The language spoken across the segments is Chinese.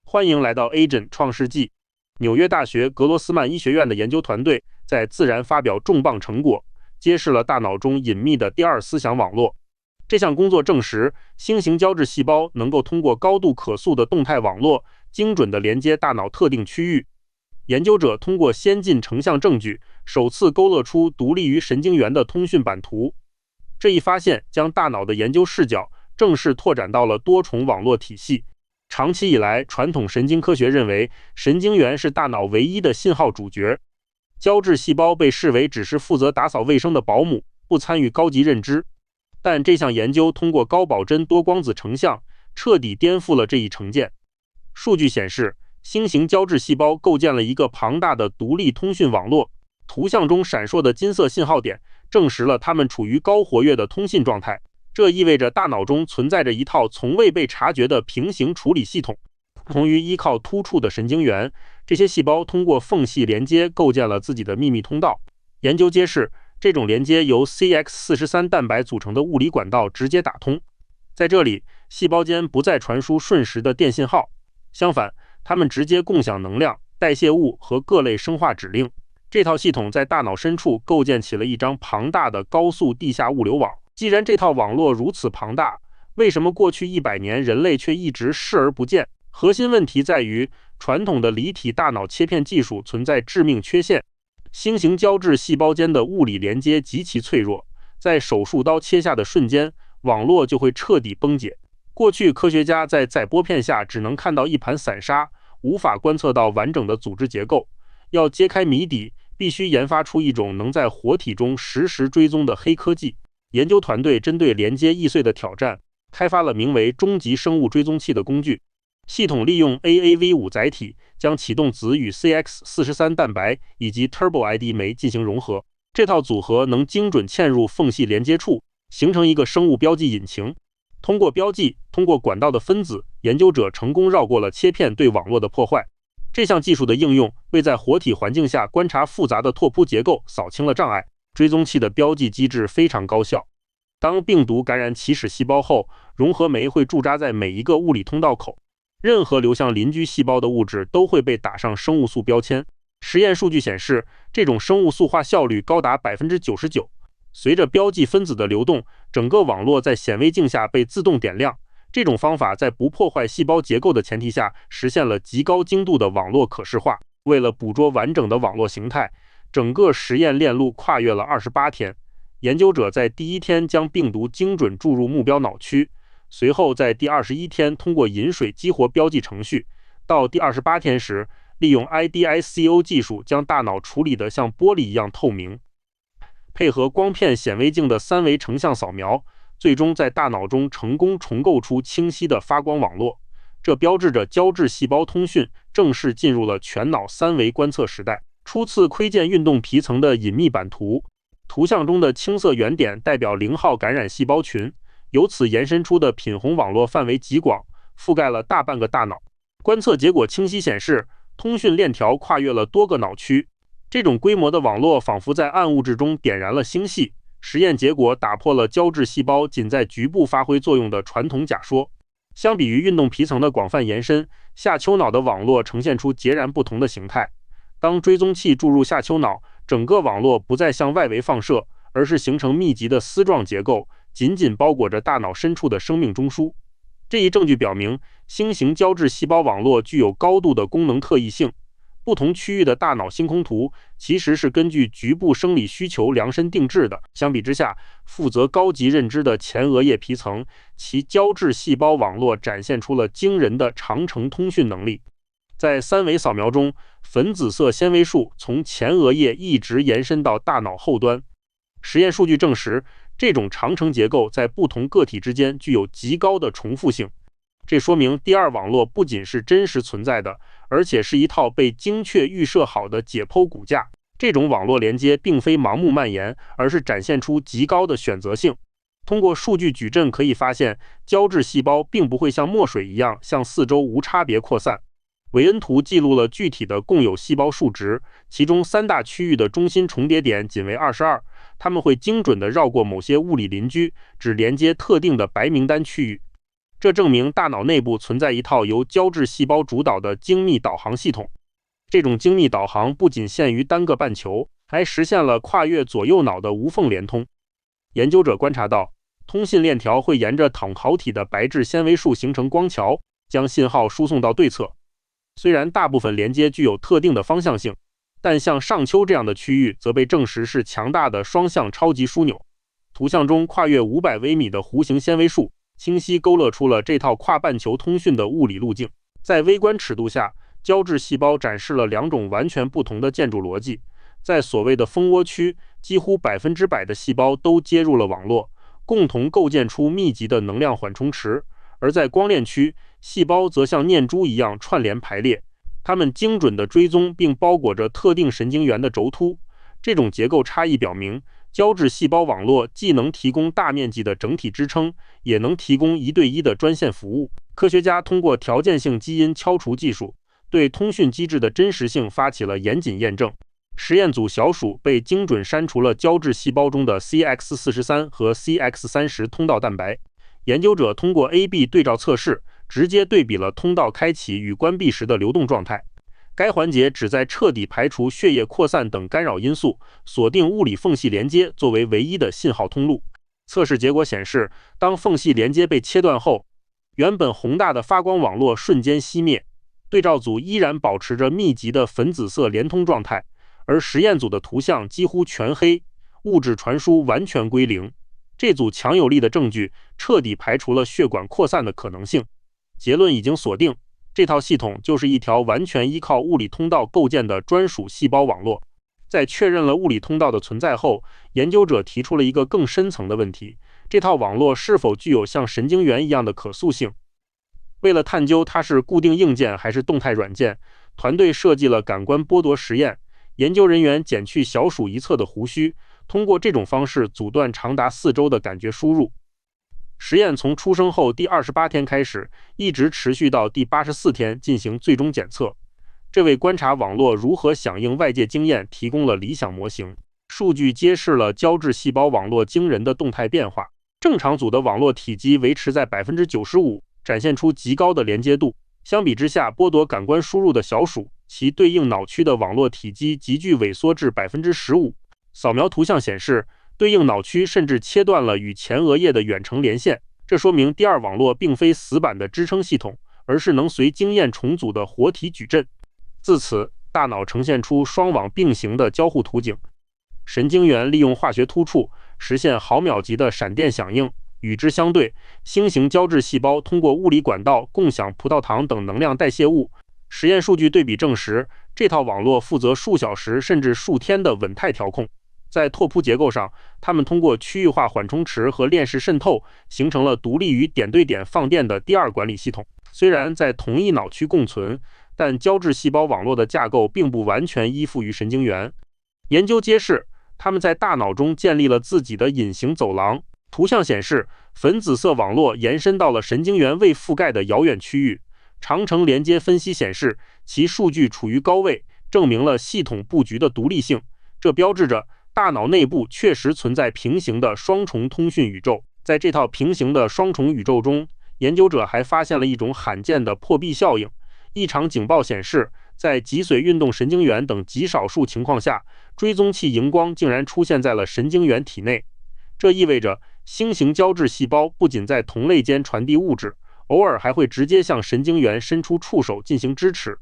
欢迎来到 Agent 创世纪。纽约大学格罗斯曼医学院的研究团队在《自然》发表重磅成果，揭示了大脑中隐秘的第二思想网络。这项工作证实，星形胶质细胞能够通过高度可塑的动态网络，精准地连接大脑特定区域。研究者通过先进成像证据，首次勾勒出独立于神经元的通讯版图。这一发现将大脑的研究视角正式拓展到了多重网络体系。长期以来，传统神经科学认为神经元是大脑唯一的信号主角，胶质细胞被视为只是负责打扫卫生的保姆，不参与高级认知。但这项研究通过高保真多光子成像，彻底颠覆了这一成见。数据显示，星形胶质细胞构建了一个庞大的独立通讯网络，图像中闪烁的金色信号点证实了它们处于高活跃的通信状态。这意味着大脑中存在着一套从未被察觉的平行处理系统。不同于依靠突触的神经元，这些细胞通过缝隙连接构建了自己的秘密通道。研究揭示，这种连接由 CX43 蛋白组成的物理管道直接打通。在这里，细胞间不再传输瞬时的电信号，相反，它们直接共享能量、代谢物和各类生化指令。这套系统在大脑深处构建起了一张庞大的高速地下物流网。既然这套网络如此庞大，为什么过去100年人类却一直视而不见？核心问题在于，传统的离体大脑切片技术存在致命缺陷。星形胶质细胞间的物理连接极其脆弱，在手术刀切下的瞬间，网络就会彻底崩解。过去科学家在载玻片下只能看到一盘散沙，无法观测到完整的组织结构。要揭开谜底，必须研发出一种能在活体中实时追踪的黑科技。研究团队针对连接易碎的挑战，开发了名为终极生物追踪器的工具。系统利用 AAV5 载体，将启动子与 CX43 蛋白以及 TurboID 酶进行融合。这套组合能精准嵌入缝隙连接处，形成一个生物标记引擎。通过管道的分子，研究者成功绕过了切片对网络的破坏。这项技术的应用为在活体环境下观察复杂的拓扑结构扫清了障碍。追踪器的标记机制非常高效。当病毒感染起始细胞后，融合酶会驻扎在每一个物理通道口，任何流向邻居细胞的物质都会被打上生物素标签。实验数据显示，这种生物素化效率高达 99%。随着标记分子的流动，整个网络在显微镜下被自动点亮。这种方法在不破坏细胞结构的前提下，实现了极高精度的网络可视化。为了捕捉完整的网络形态，整个实验链路跨越了28天。研究者在第1天将病毒精准注入目标脑区，随后在第21天通过饮水激活标记程序，到第28天时，利用 IDICO 技术将大脑处理得像玻璃一样透明。配合光片显微镜的3维成像扫描，最终在大脑中成功重构出清晰的发光网络。这标志着胶质细胞通讯正式进入了全脑3维观测时代。初次窥见运动皮层的隐秘版图，图像中的青色圆点代表0号感染细胞群，由此延伸出的品红网络范围极广，覆盖了大半个大脑。观测结果清晰显示，通讯链条跨越了多个脑区，这种规模的网络仿佛在暗物质中点燃了星系。实验结果打破了胶质细胞仅在局部发挥作用的传统假说。相比于运动皮层的广泛延伸，下丘脑的网络呈现出截然不同的形态。当追踪器注入下丘脑，整个网络不再向外围放射，而是形成密集的丝状结构，紧紧包裹着大脑深处的生命中枢。这一证据表明，星形胶质细胞网络具有高度的功能特异性。不同区域的大脑星空图其实是根据局部生理需求量身定制的。相比之下，负责高级认知的前额叶皮层，其胶质细胞网络展现出了惊人的长程通讯能力。在3维扫描中，粉紫色纤维束从前额叶一直延伸到大脑后端。实验数据证实，这种长程结构在不同个体之间具有极高的重复性。这说明第二网络不仅是真实存在的，而且是一套被精确预设好的解剖骨架。这种网络连接并非盲目蔓延，而是展现出极高的选择性。通过数据矩阵可以发现，胶质细胞并不会像墨水一样向四周无差别扩散。韦恩图记录了具体的共有细胞数值，其中3大区域的中心重叠点仅为22，它们会精准地绕过某些物理邻居，只连接特定的白名单区域。这证明大脑内部存在一套由胶质细胞主导的精密导航系统。这种精密导航不仅限于单个半球，还实现了跨越左右脑的无缝连通。研究者观察到，通信链条会沿着统毫体的白质纤维束形成光桥，将信号输送到对侧。虽然大部分连接具有特定的方向性，但像上丘这样的区域则被证实是强大的双向超级枢纽。图像中跨越500微米的弧形纤维束，清晰勾勒出了这套跨半球通讯的物理路径。在微观尺度下，胶质细胞展示了两种完全不同的建筑逻辑。在所谓的蜂窝区，几乎100%的细胞都接入了网络，共同构建出密集的能量缓冲池；而在光链区，细胞则像念珠一样串联排列，它们精准地追踪并包裹着特定神经元的轴突。这种结构差异表明，胶质细胞网络既能提供大面积的整体支撑，也能提供1对1的专线服务。科学家通过条件性基因敲除技术，对通讯机制的真实性发起了严谨验证。实验组小鼠被精准删除了胶质细胞中的 CX43 和 CX30 通道蛋白。研究者通过 A/B 对照测试，直接对比了通道开启与关闭时的流动状态。该环节旨在彻底排除血液扩散等干扰因素，锁定物理缝隙连接作为唯一的信号通路。测试结果显示，当缝隙连接被切断后，原本宏大的发光网络瞬间熄灭，对照组依然保持着密集的粉紫色连通状态，而实验组的图像几乎全黑，物质传输完全归零。这组强有力的证据彻底排除了血管扩散的可能性。结论已经锁定，这套系统就是一条完全依靠物理通道构建的专属细胞网络。在确认了物理通道的存在后，研究者提出了一个更深层的问题：这套网络是否具有像神经元一样的可塑性？为了探究它是固定硬件还是动态软件，团队设计了感官剥夺实验。研究人员剪去小鼠一侧的胡须，通过这种方式阻断长达4周的感觉输入。实验从出生后第28天开始，一直持续到第84天进行最终检测。这为观察网络如何响应外界经验提供了理想模型。数据揭示了胶质细胞网络惊人的动态变化。正常组的网络体积维持在 95%， 展现出极高的连接度。相比之下，剥夺感官输入的小鼠，其对应脑区的网络体积急剧萎缩至 15%。扫描图像显示，对应脑区甚至切断了与前额叶的远程连线，这说明第二网络并非死板的支撑系统，而是能随经验重组的活体矩阵。自此，大脑呈现出双网并行的交互图景。神经元利用化学突触实现毫秒级的闪电响应。与之相对，星形胶质细胞通过物理管道共享葡萄糖等能量代谢物。实验数据对比证实，这套网络负责数小时甚至数天的稳态调控。在拓扑结构上，它们通过区域化缓冲池和链式渗透，形成了独立于点对点放电的第二管理系统。虽然在同一脑区共存，但胶质细胞网络的架构并不完全依附于神经元。研究揭示，它们在大脑中建立了自己的隐形走廊。图像显示，粉紫色网络延伸到了神经元未覆盖的遥远区域。长程连接分析显示，其数据处于高位，证明了系统布局的独立性。这标志着大脑内部确实存在平行的双重通讯宇宙。在这套平行的双重宇宙中，研究者还发现了一种罕见的破壁效应。异常警报显示，在脊髓运动神经元等极少数情况下，追踪器荧光竟然出现在了神经元体内。这意味着星形胶质细胞不仅在同类间传递物质，偶尔还会直接向神经元伸出触手进行支持。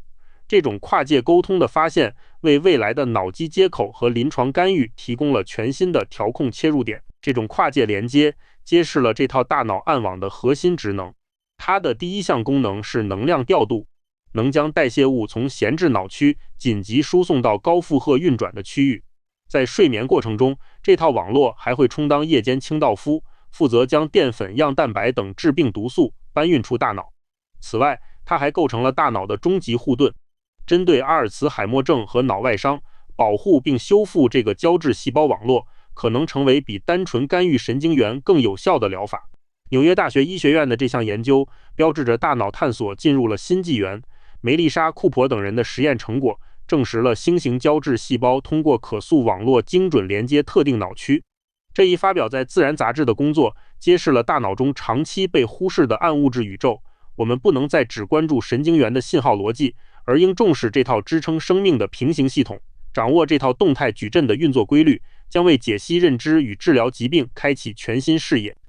这种跨界沟通的发现，为未来的脑机接口和临床干预提供了全新的调控切入点。这种跨界连接揭示了这套大脑暗网的核心职能。它的第一项功能是能量调度，能将代谢物从闲置脑区紧急输送到高负荷运转的区域。在睡眠过程中，这套网络还会充当夜间清道夫，负责将淀粉、样蛋白等致病毒素搬运出大脑。此外，它还构成了大脑的终极护盾，针对阿尔茨海默症和脑外伤，保护并修复这个胶质细胞网络，可能成为比单纯干预神经元更有效的疗法。纽约大学医学院的这项研究标志着大脑探索进入了新纪元。梅丽莎·库珀等人的实验成果证实了星形胶质细胞通过可塑网络精准连接特定脑区。这一发表在《自然》杂志的工作揭示了大脑中长期被忽视的暗物质宇宙。我们不能再只关注神经元的信号逻辑，而应重视这套支撑生命的平行系统。掌握这套动态矩阵的运作规律，将为解析认知与治疗疾病开启全新视野。